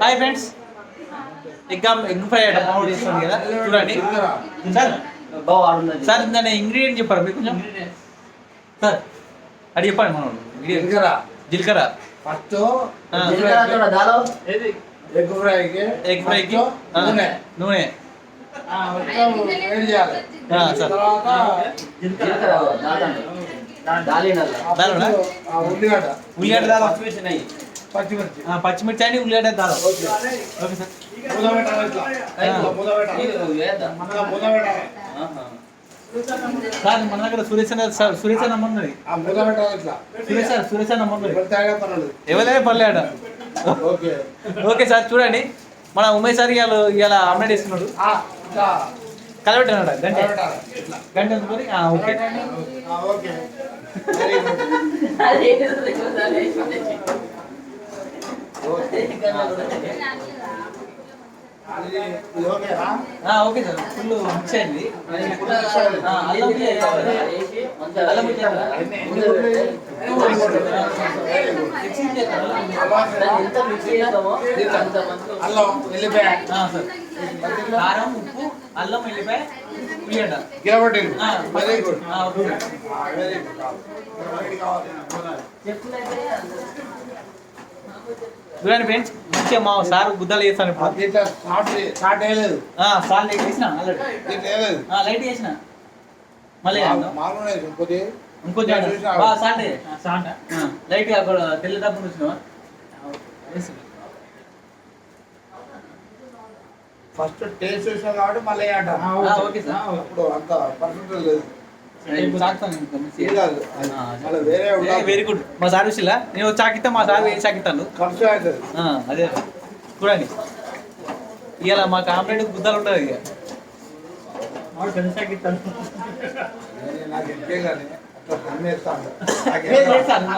Hi friends, egg fry item order చేస్తాను కదా, చూడండి సార్. సార్ దాని ఇంగ్రీడియంట్ చెప్పారు మీకు కొంచెం సార్, అది చెప్పండి. మనం జీలకర్ర ఫస్ట్ ఎగ్ ఫ్రైకి నూనె ఉల్లిగడ్డ పచ్చిమిర్చి అని ఉల్లిగడ్డ దాదా. Okay sir. సార్ మన దగ్గర సురేష్ అన్న ఉన్నది. సురేష్ అన్న ఉన్నది. ఎవరైనా పర్లేట. ఓకే సార్, చూడండి మన ఉమేష్ సార్ ఇలా అప్డేట్ ఇస్తున్నాడు. కలబెట్టాడు గంట అనుకొని. Okay okay sir, full mix అయింది. కారం, ఉప్పు, అల్లం, వెల్లిపాయ, ఉల్లిగడ్డ. చూడండి ఫ్రెండ్స్, మంచిగా మా సార్ గుద్దలు చేస్తాను. ఇప్పుడు సార్ లైట్ చేసిన లైట్ చేసిన మళ్ళీ ఇంకొంచెం లైట్ తెల్ల డబ్బు వచ్చిన. ఫస్ట్ టేస్ట్ చూసినా కాబట్టి మళ్ళీ ఓకే సార్. అప్పుడు అంత పర్ఫెక్ట్ లేదు. Very good. మా సార్ విషయంలో నేను చాకిస్తా, మా సార్ ఏం చాకిస్తాను. అదే చూడండి, ఇవాళ మా కాంప్లైంట్ గుద్దాలు ఉంటుంది. ఇక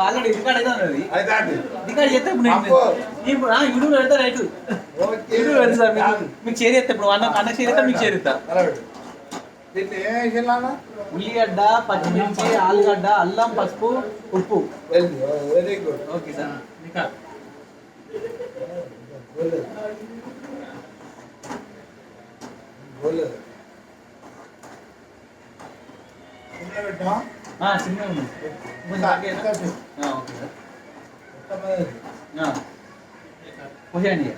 ఆల్రెడీ రికార్డ్ అయితే ఉన్నది. రికార్డ్ చేస్తే ఇప్పుడు యూట్యూబ్ పెడతా. రైట్, యూట్యూబ్ పెడతా సార్. మీకు షేర్ చేస్తా. ఇప్పుడు అన్న షేర్ చేస్తా, మీకు షేర్ చేస్తా. ఉల్లిగడ్డ, పచ్చిమిర్చి, ఆలుగడ్డ, అల్లం, పసుపు, ఉప్పు. Very good. Okay sir. చిన్నగా ఉంది. పోసేయండి.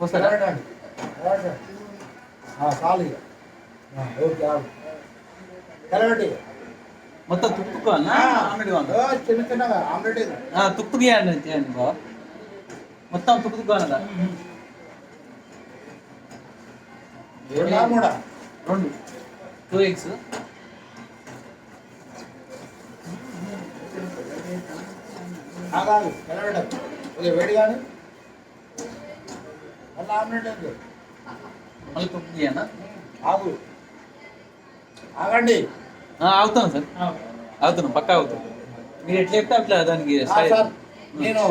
పోస్తారా? మొత్తం తుక్కుకోవాలన్నా? చిన్న చిన్నగా ఆమ్లెట్ తుక్కు చేయండి బాబా. మొత్తం తుక్కుకోవాలన్నా? 2 eggs. వేడి కానీ మళ్ళీ ఆమ్లెట్ మళ్ళీ తుక్కు చేయాలా? ఆగండి. ఆగుతాను సార్, ఆగుతున్నాం, పక్కా అవుతాం. మీరు ఎట్లా చెప్తే అట్లా దానికి. నేను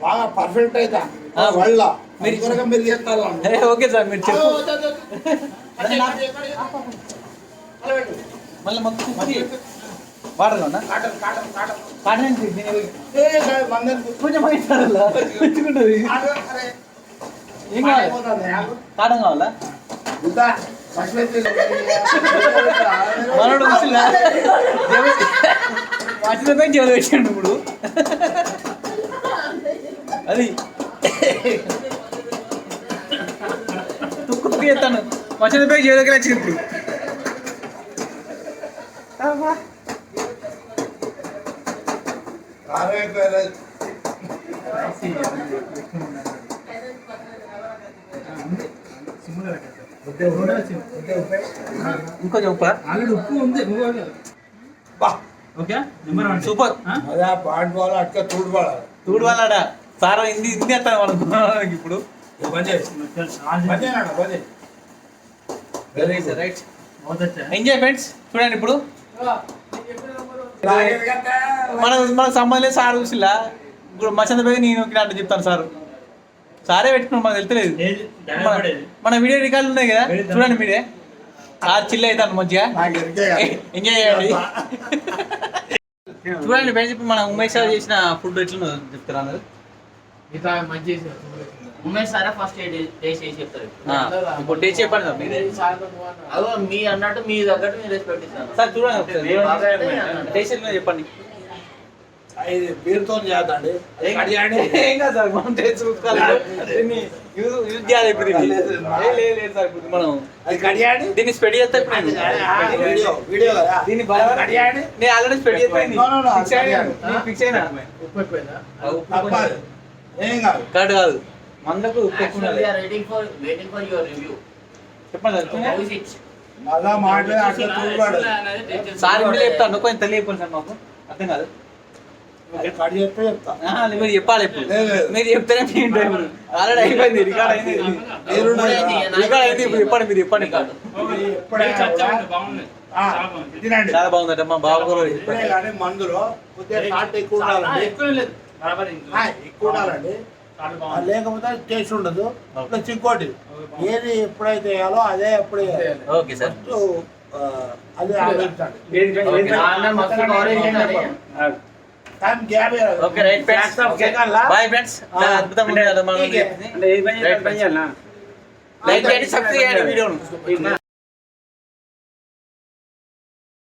బాగా పర్ఫెక్ట్ అవుతా. మీరు చేస్తారు. ఓకే సార్, మీరు చెప్పు. మళ్ళీ మొత్తం వాటర్ ఉన్నా కొంచెం మంచుకుంటుంది. ఏం కావాలి? కాటం కావాలా? మనోడు వాటితో చెవులు పెట్టాడు. ఇప్పుడు అది తుక్కు చేస్తాను. వచ్చిన పై చెవులకి వచ్చింది. ఇప్పుడు ఇంకొంచెం ఉప్పు. ఆల్రెడీ ఉప్పు ఉంది. Okay super. తూడువాలాడా సార్? ఇది ఎత్తాను వాళ్ళకి. ఇప్పుడు రైట్, ఎంజాయ్ ఫ్రెండ్స్. చూడండి ఇప్పుడు మనకు సంబంధం లేదు. సార్ చూసిలా ఇప్పుడు మసంత పోయి నేను అంటే చెప్తాను. సారే పెట్టుకున్నాం, మనకు తెలుస్తలేదు. మన వీడియో రికార్డులు ఉన్నాయి కదా, చూడండి మీరే. సార్ చిల్ అవుతాను మంచిగా, ఎంజాయ్ చేయండి. చూడండి ఫ్రెండ్స్, ఇప్పుడు మన ఉమేష్ సార్ చేసిన ఫుడ్ ఎట్లా చెప్తారా అన్నారు. ఇట్లా మంచి ఉమేష్ సారా ఫస్ట్ టేస్ట్ చేసి చెప్తారు. ఇప్పుడు టేస్ట్ చెప్పండి సార్ మీరే. అదో మీ అన్నట్టు మీ తగ్గట్టు మీరు రెస్పెక్ట్ ఇస్తాను. సార్ చూడండి ఒకసారి టేస్ట్ ఎట్లా చెప్పండి. ఇది బీరుతో చేద్దండి కడియాడి ఏం కాదు సార్, మనం టేస్ట్ చూసుకోవాలి. దీన్ని యూజ్ చేయాలి ఇప్పుడు దీన్ని. లేదు సార్, ఇప్పుడు మనం అది కడియాడి దీన్ని స్ప్రెడ్ చేస్తే ఇప్పుడు వీడియో వీడియో కదా దీన్ని బరాబర్ కడియాడి నేను ఆల్రెడీ స్ప్రెడ్ చేస్తాను. No, no, no, ఫిక్స్ అయినా ఫిక్స్ అయినా ఉప్పు ఎక్కువైందా? తప్పదు ఏం కాదు కరెక్ట్ కాదు. మందకు ఉప్పు ఎక్కువ Actually, ఉండాలి. we are waiting for your review. చెప్పండి So, how is it? మళ్ళా మాట్లాడి అట్లా చూడబడు సార్ ఇందులో చెప్తాను, కొంచెం తెలియకపోయింది సార్ మాకు అర్థం కాదు. కడి చెప్తే చెప్తా అది మీరు చెప్పాలి ఇప్పుడు. లేదు. మీరు చెప్తేనే మీ ఇంట్లో ఇప్పుడు ఆల్రెడీ అయిపోయింది, రికార్డ్ అయింది. మీరు రికార్డ్ అయింది, ఇప్పుడు చెప్పండి, మీరు చెప్పండి. ఎప్పుడైనా ఆ, తినండి చాలా బాగుందట మా బాబు కూడా ఇప్పుడే కానీ మందులో కొద్దిగా సాల్ట్ ఎక్కువ ఉండాలండి ఎక్కువ ఉండాలండి లేకపోతే టేస్ట్ ఉండదు ప్లస్ ఇంకోటి ఏది ఎప్పుడైతే వేయాలో అదే ఎప్పుడు వేయాలి. Okay sir. ఫస్ట్, అది ఆలోచించండి అన్న మస్తు coverage చేశారు. Time gap okay right friends. Bye friends. అద్భుతంగా ఉంది కదా మనం. లైక్ చేయండి, సబ్స్క్రైబ్ చేయండి వీడియోను.